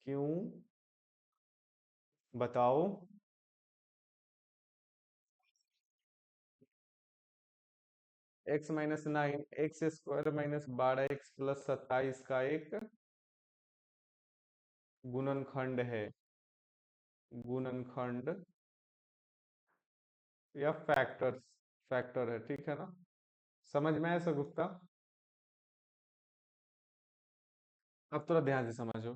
क्यों? बताओ। x-9 x² -12x +27 का एक गुणनखंड है। गुणनखंड या फैक्टर है। ठीक है ना? समझ में आया सगुप्ता? अब थोड़ा ध्यान से समझो।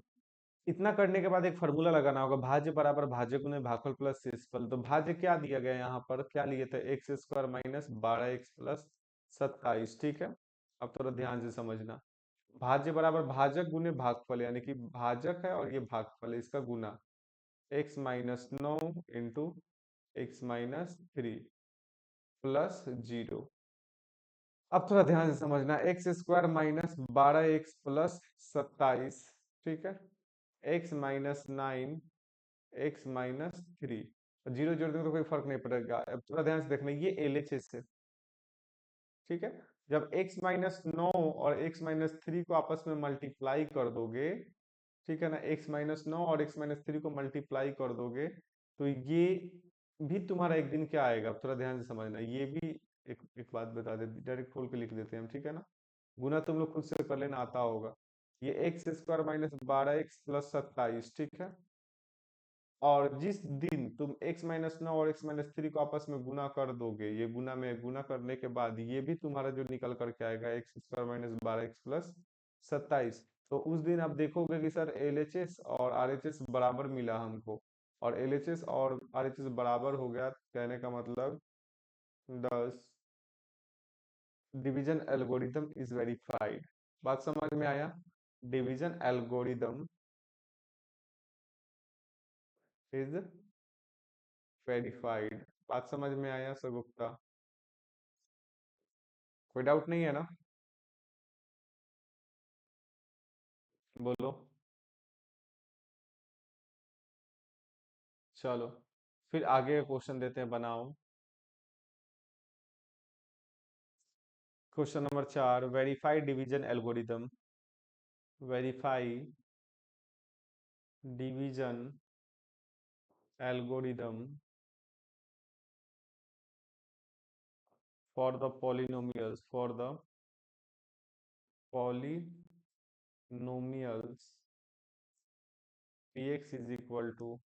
इतना करने के बाद एक फॉर्मूला लगाना होगा, भाज्य बराबर भाज्य गुने भागफल प्लस शेषफल। तो भाज्य क्या दिया गया, यहाँ पर क्या लिए थे, x square minus 12x plus 27, ठीक है। अब थोड़ा ध्यान से समझना, भाज्य बराबर भाजक गुने भागफल, यानी कि भाजक है और ये भागफल है, इसका गुना x-9 इंटू x-3 प्लस 0। अब थोड़ा ध्यान से समझना, x square minus 12x plus 27, ठीक है, x-9 x-3, जीरो जोड़ देंगे तो कोई फर्क नहीं पड़ेगा। अब थोड़ा ध्यान से देखना, ये LHS है, ठीक है। जब x-9 और x-3 को आपस में मल्टीप्लाई कर दोगे, ठीक है ना, x-9 और x-3 को मल्टीप्लाई कर दोगे, तो ये भी तुम्हारा एक दिन क्या आएगा, अब थोड़ा ध्यान से समझना, ये भी एक बात बता दे, डायरेक्ट खोल के लिख देते हैं हम, ठीक है ना, गुना तुम लोग खुद से कर लेना, आता होगा। ये x square minus 12x plus 27, ठीक है। और जिस दिन तुम x-9 और x-3 को आपस में गुना कर दोगे, ये गुना में गुना करने के बाद ये भी तुम्हारा जो निकल करके आएगा x square minus 12x plus 27, तो उस दिन आप देखोगे कि सर LHS और RHS बराबर मिला हमको, और LHS और RHS बराबर हो गया, कहने का मतलब 10 डिवीजन एल्गोरिथम इज वेरीफाइड। बात समझ में आया, डिवीजन एल्गोरिदम इज वेरीफाइड। बात समझ में आया सर गुप्ता, कोई डाउट नहीं है ना, बोलो। चलो फिर आगे क्वेश्चन देते हैं, बनाओ। Question number 4, verify division algorithm, verify division algorithm for the polynomials, for the polynomials px is equal to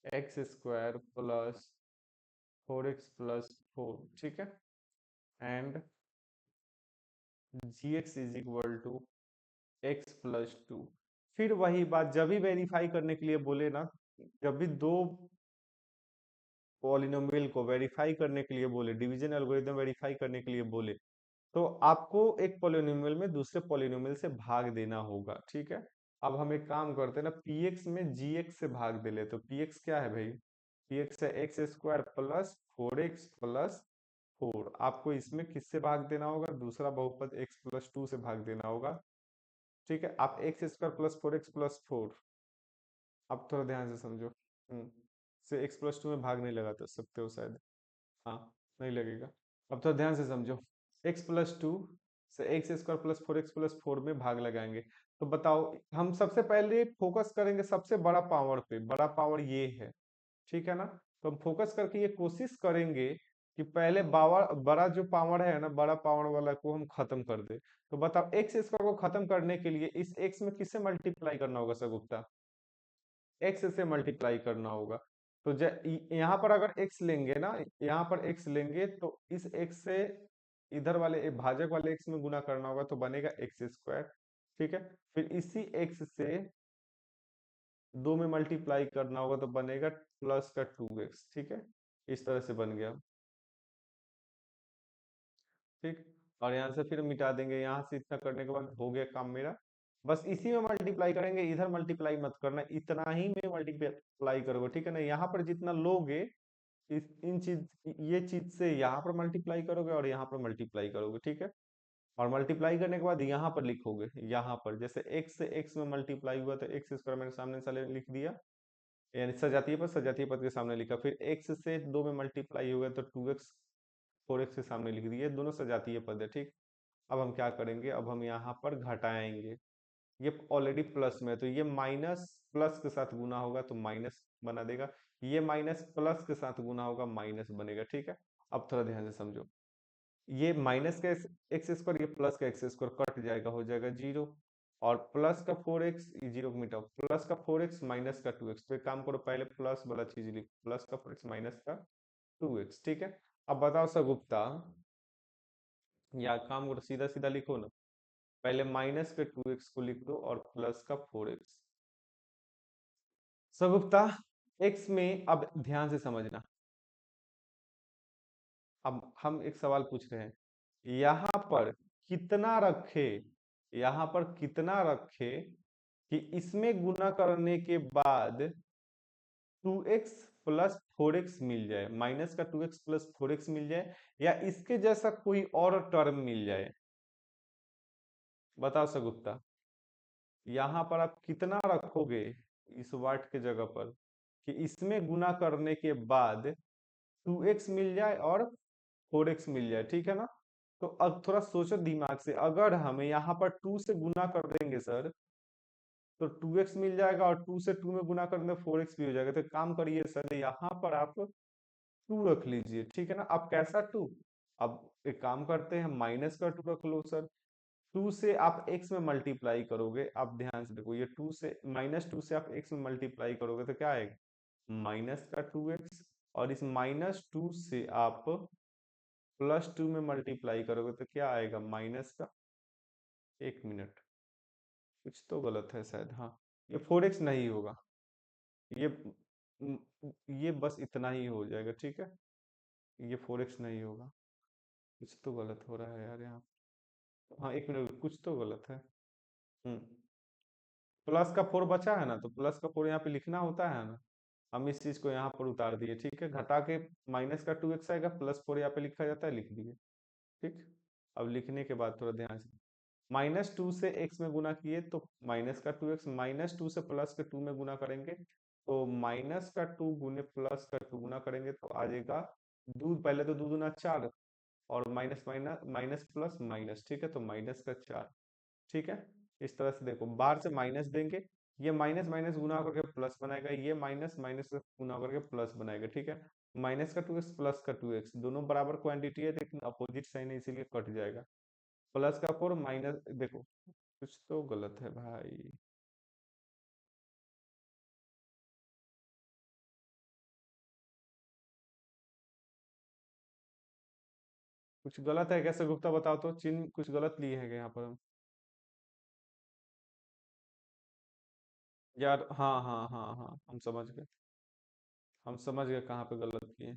X square plus 4x plus 4, ठीक है, and gx is equal to x plus 2। फिर वही बात, जब भी वेरीफाई करने के लिए बोले ना, जब भी दो पॉलिनोमियल को वेरीफाई करने के लिए बोले, डिवीजन एल्गोरिथम वेरीफाई करने के लिए बोले, तो आपको एक पॉलिनोमियल में दूसरे पॉलिनोमियल से भाग देना होगा, ठीक है। अब हम एक काम करते हैं ना, px में gx से भाग दे ले, तो px क्या है भाई, px है x square plus 4x plus 4। आपको इसमें किससे भाग देना होगा, दूसरा बहुपद x प्लस 2 से भाग देना होगा, ठीक है। आप x square plus 4x plus 4, आप थोड़ा ध्यान से समझो, से x प्लस 2 में भाग नहीं लगा सकते हो शायद, हाँ, नहीं लगेगा। अब तो ध्यान से समझो, x प्लस 2 से x square plus 4x plus 4 में भाग लगाएंगे। तो बताओ, हम सबसे पहले फोकस करेंगे सबसे बड़ा पावर पे, बड़ा पावर ये है, ठीक है ना। तो हम फोकस करके ये कोशिश करेंगे कि पहले बड़ा जो पावर है ना, बड़ा पावर वाला को हम खत्म कर दे। तो बताओ, एक्स स्क्वायर को खत्म करने के लिए इस x में किससे मल्टीप्लाई करना होगा सर गुप्ता, x से मल्टीप्लाई करना होगा। तो यहाँ पर अगर x लेंगे ना, यहाँ पर x लेंगे तो इस x से इधर वाले भाजक वाले x में गुना करना होगा, तो बनेगा एक्स स्क्वायर, ठीक है। फिर इसी x से 2 में मल्टीप्लाई करना होगा, तो बनेगा प्लस का 2x, ठीक है, इस तरह से बन गया, ठीक। और यहाँ से फिर मिटा देंगे, यहाँ से इतना करने के बाद हो गया काम मेरा। बस इसी में मल्टीप्लाई करेंगे, इधर मल्टीप्लाई मत करना, इतना ही में मल्टीप्लाई करोगे, ठीक है ना। यहाँ पर जितना लोगे, इस इन चीज ये चीज से यहाँ पर मल्टीप्लाई करोगे और यहाँ पर मल्टीप्लाई करोगे, ठीक है। और मल्टीप्लाई करने के बाद यहाँ पर लिखोगे, यहाँ पर जैसे x से x में मल्टीप्लाई हुआ, तो एक्स स्क्वायर मैंने सामने से लिख दिया, यानी सजातीय पद, सजातीय पद के सामने लिखा। फिर x से 2 में मल्टीप्लाई हुआ तो 2x 4x के सामने लिख दिए, दोनों सजातीय पद है, ठीक। अब हम क्या करेंगे, अब हम यहाँ पर घटाएंगे, ये ऑलरेडी प्लस में है, तो ये माइनस प्लस के साथ गुना होगा तो माइनस बना देगा, ये माइनस प्लस के साथ गुना होगा माइनस बनेगा, ठीक है। अब थोड़ा ध्यान से समझो, ये माइनस का एक्स स्क्वायर, ये प्लस का एक्स स्क्वायर कट जाएगा, हो जाएगा 0, और प्लस का 4x, जीरो को मिटाओ, प्लस का 4x माइनस का 2x, तो एक काम करो, पहले प्लस वाला चीज लिखो, प्लस का 4x माइनस का 2x, ठीक है। अब बताओ सर गुप्ता, या काम करो, सीधा सीधा लिखो ना, पहले माइनस के 2x को लिख दो और प्लस का 4x। सगुप्ता, x में अब ध्यान से समझना। अब हम एक सवाल पूछ रहे हैं, यहाँ पर कितना रखे, यहाँ पर कितना रखे कि इसमें गुना करने के बाद 2x प्लस 4x मिल जाए, माइनस का 2x प्लस 4x मिल जाए, या इसके जैसा कोई और टर्म मिल जाए। बताओ सगुप्ता, यहाँ पर आप कितना रखोगे इस वाट के जगह पर कि इसमें गुना करने के बाद 2x मिल जाए और 4x मिल जाए, ठीक है ना। तो अब थोड़ा सोचो दिमाग से, अगर हमें यहाँ पर 2 से गुना कर देंगे सर, तो 2x मिल जाएगा, और 2 से 2 में गुना करने 4x भी हो जाएगा। तो एक काम करिए सर, यहाँ पर आप 2 रख लीजिए, ठीक है ना। अब कैसा 2, अब एक काम करते हैं, माइनस का 2 रख लो सर। 2 से आप x में मल्टीप्लाई करोगे, आप ध्यान से देखो, ये 2 से -2 से आप x में मल्टीप्लाई करोगे तो क्या आएगा, माइनस का 2x। और इस -2 से आप +2 में मल्टीप्लाई करोगे तो क्या आएगा, माइनस का, एक मिनट, कुछ तो गलत है शायद, हाँ, ये 4x नहीं होगा, ये ये बस इतना ही हो जाएगा, ठीक है। ये 4x नहीं होगा, कुछ तो गलत हो रहा है यार यहाँ। हाँ, एक मिनट, कुछ तो गलत है। हम्म प्लस का 4 बचा है ना, तो प्लस का 4 यहाँ पे लिखना होता है ना। हम इस चीज को यहाँ पर उतार दिए, ठीक है, घटा के माइनस का 2x आएगा, +4 यहाँ पे लिखा जाता है, लिख दिए, ठीक। अब लिखने के बाद थोड़ा ध्यान से, -2 से x में गुना किए तो माइनस का 2x, -2 से प्लस के 2 में गुना करेंगे तो माइनस का 2 गुने प्लस का 2 गुना करेंगे तो आ जाएगा, दो पहले तो 2 दूना 4, और minus minus minus plus minus, ठीक है, तो माइनस का 4, ठीक है। इस तरह से देखो, बाहर से माइनस देंगे, ये माइनस माइनस गुना करके प्लस बनाएगा, ये माइनस माइनस गुना करके प्लस बनाएगा, ठीक है। माइनस का 2x प्लस का 2x दोनों बराबर क्वांटिटी है, लेकिन अपोजिट साइन है, इसीलिए कट जाएगा। प्लस का 4 माइनस, देखो कुछ तो गलत है भाई, कुछ गलत है कैसे गुप्ता, बताओ तो, चिन्ह कुछ गलत लिए हैं क्या यहाँ पर हम। यार हाँ हाँ हाँ हाँ, हम समझ गए, हम समझ गए कहाँ पे गलत किए।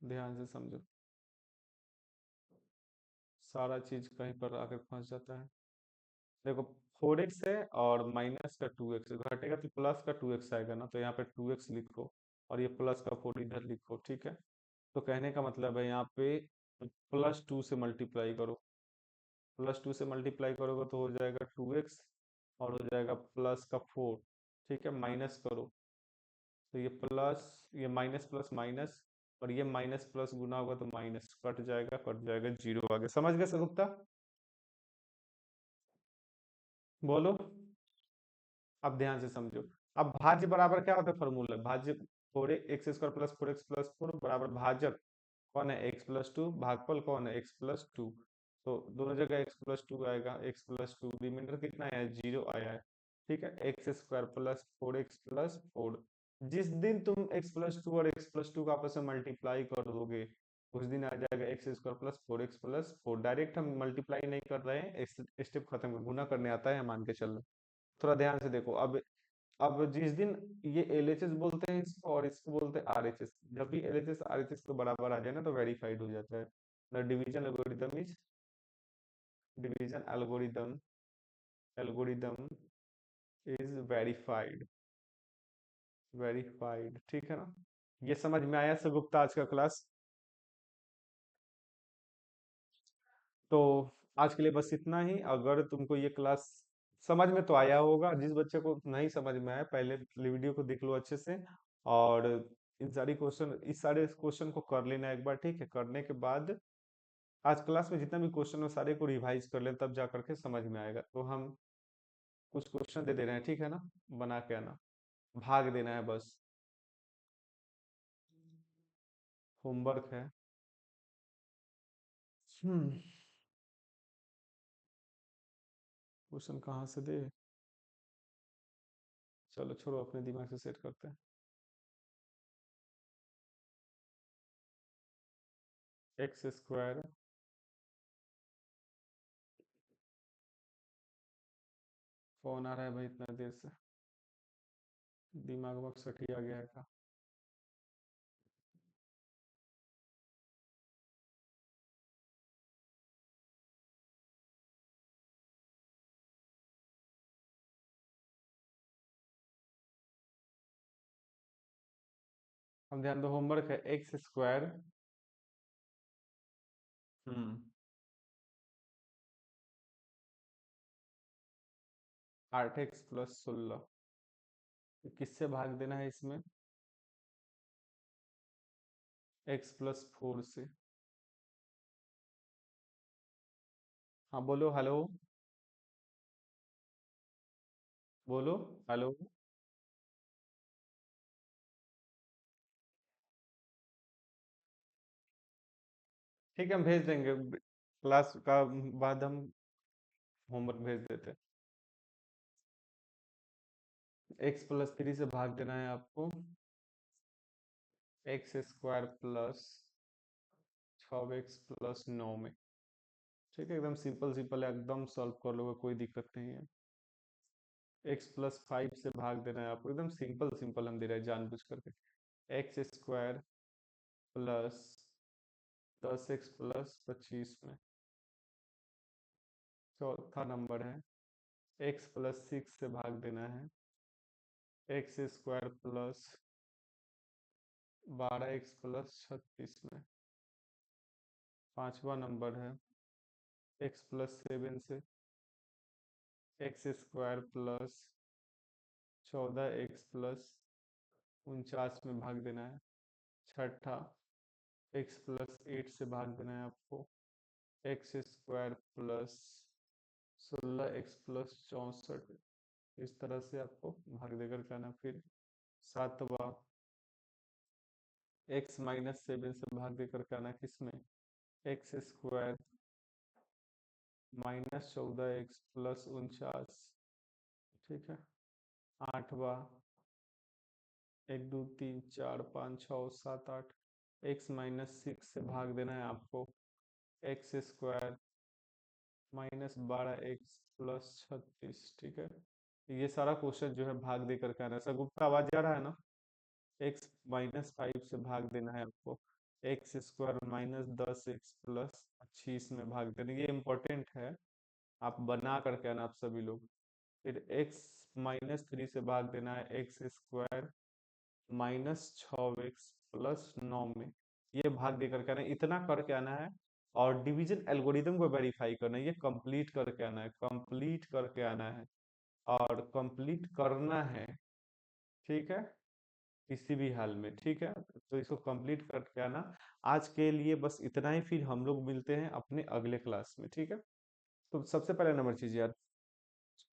ध्यान से समझो, सारा चीज कहीं पर आकर फंस जाता है। देखो, 4x है और माइनस का 2x घटेगा तो प्लस का 2x आएगा ना, तो यहाँ पे 2x लिखो, और ये प्लस का 4 इधर लिखो, ठीक है। तो कहने का मतलब है, यहाँ पे +2 से मल्टीप्लाई करो, +2 से मल्टीप्लाई करोगे तो हो जाएगा 2x, और हो जाएगा प्लस का 4, ठीक है, माइनस करो तो ये प्लस, ये माइनस प्लस माइनस, और ये माइनस प्लस गुना होगा तो माइनस, कट जाएगा, जीरो आ गया। समझ गए सगुप्ता, बोलो। अब ध्यान से समझो, अब भाज्य बराबर क्या होता है, फॉर्मूला भाज्य, 4x² प्लस 4x प्लस 4 बराबर भाजक कौन है, x+2, भागफल कौन है, x+2। तो दोनों जगह x+2 आएगा, x+2, रिमाइंडर कितना आया है, 0 आया है, ठीक है। x² प्लस 4x प्लस 4, जिस दिन तुम x+2 और x+2 का आपस में मल्टीप्लाई कर दोगे, उस दिन आ जाएगा x² plus 4x plus 4। Direct हम मल्टीप्लाई नहीं कर रहे हैं, स्टेप खत्म कर, गुना करने आता है, मान के चल रहे हैं। थोड़ा ध्यान से देखो, अब जिस दिन ये एलएचएस बोलते हैं इसको, और इसको बोलते हैं आरएचएस, जब भी एलएचएस आरएचएस के बराबर आ जाए ना तो वेरीफाइड हो जाता है। The division algorithm is, division algorithm is verified, verified, ठीक है ना। ये समझ में आया सगुप्ता आज का क्लास। तो आज के लिए बस इतना ही। अगर तुमको ये क्लास समझ में तो आया होगा, जिस बच्चे को नहीं समझ में आया पहले वीडियो को देख लो अच्छे से, और इस सारे क्वेश्चन को कर लेना एक बार, ठीक है। करने के बाद आज क्लास में जितना भी क्वेश्चन हो सारे को रिवाइज कर लें, तब जा करके समझ में आएगा। तो हम कुछ क्वेश्चन दे दे रहे हैं, ठीक है ना, बना के आना, भाग देना है बस, होमवर्क है। हम्म क्वेश्चन कहाँ से दे, चलो छोड़ो, अपने दिमाग से सेट करते हैं। x² कौन आ रहा है भाई इतना देर से? दिमाग वक्त सठिया गया है का? अब ध्यान दो, होमवर्क है। X square. हम्म। 8x + 16। किससे भाग देना है इसमें? x + 4 से। हाँ बोलो हेलो। बोलो हेलो। ठीक है, हम भेज देंगे क्लास का बाद हम होमवर्क भेज देते हैं। x + 3 से भाग देना है आपको। x² + 6x + 9 में। ठीक है, एकदम सिंपल सिंपल है, एकदम सॉल्व कर लोगे, कोई दिक्कत नहीं है। x + 5 से भाग देना है आपको, एकदम सिंपल सिंपल हम दे रहे हैं जानबूझ करके। x² + 10x + 25 में। चौथा नंबर है। x + 6 से भाग देना है। x² + 12x + 36 में। पांचवा नंबर है। x + 7 से x² + 14x + 49 में भाग देना है। छठा, x + 8 से भाग देना है आपको। x² + 16x + 64 इस तरह से आपको भाग देकर के आना। फिर सातवा, x - 7 से भाग देकर के आना किसमें? x² - 14x + 49। ठीक है। आठवा, 1 2 3 4 5 6 7 8, x - 6 से भाग देना है आपको। x² - 12x + 36। ठीक है। ये सारा क्वेश्चन जो है भाग दे करके आना है। सर आवाज आ रहा है ना? x - 5 से भाग देना है आपको। x² - 10x + 25 में भाग देना, ये इंपॉर्टेंट है, आप बना करके आना आप सभी लोग। फिर x - 3 से भाग देना है। x² - 6x + 9 में। ये भाग दे करके आना है, इतना करके आना है। और डिवीजन एल्गोरिदम को वेरीफाई करना है, ये कंप्लीट करके आना है, कंप्लीट करके आना है और कंप्लीट करना है। ठीक है, किसी भी हाल में। ठीक है, तो इसको कंप्लीट करके आना। आज के लिए बस इतना ही, फिर हम लोग मिलते हैं अपने अगले क्लास में। ठीक है। तो सबसे पहले नंबर चीज यार,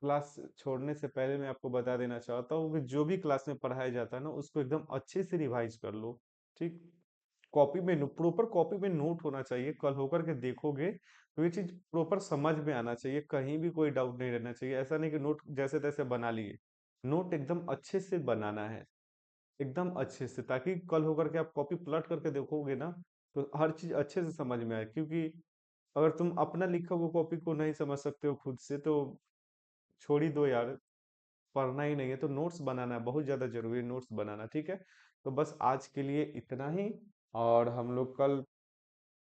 क्लास छोड़ने से पहले मैं आपको बता देना चाहता हूँ कि जो भी क्लास में पढ़ाया जाता है ना, उसको एकदम अच्छे से रिवाइज कर लो। ठीक। कॉपी में प्रॉपर कॉपी में नोट होना चाहिए, कल होकर के देखोगे तो ये चीज प्रॉपर समझ में आना चाहिए, कहीं भी कोई डाउट नहीं रहना चाहिए। ऐसा नहीं कि नोट जैसे तैसे बना लिए। नोट एकदम अच्छे से बनाना है, एकदम अच्छे से, ताकि कल होकर के आप कॉपी पलट करके देखोगे ना, तो हर चीज अच्छे से समझ में आए। क्योंकि अगर तुम अपना लिखा हुआ कॉपी को नहीं समझ सकते हो खुद से, तो छोड़ ही दो यार, पढ़ना ही नहीं है। तो नोट्स बनाना बहुत ज्यादा जरूरी है, नोट्स बनाना। ठीक है। तो बस आज के लिए इतना ही, और हम लोग कल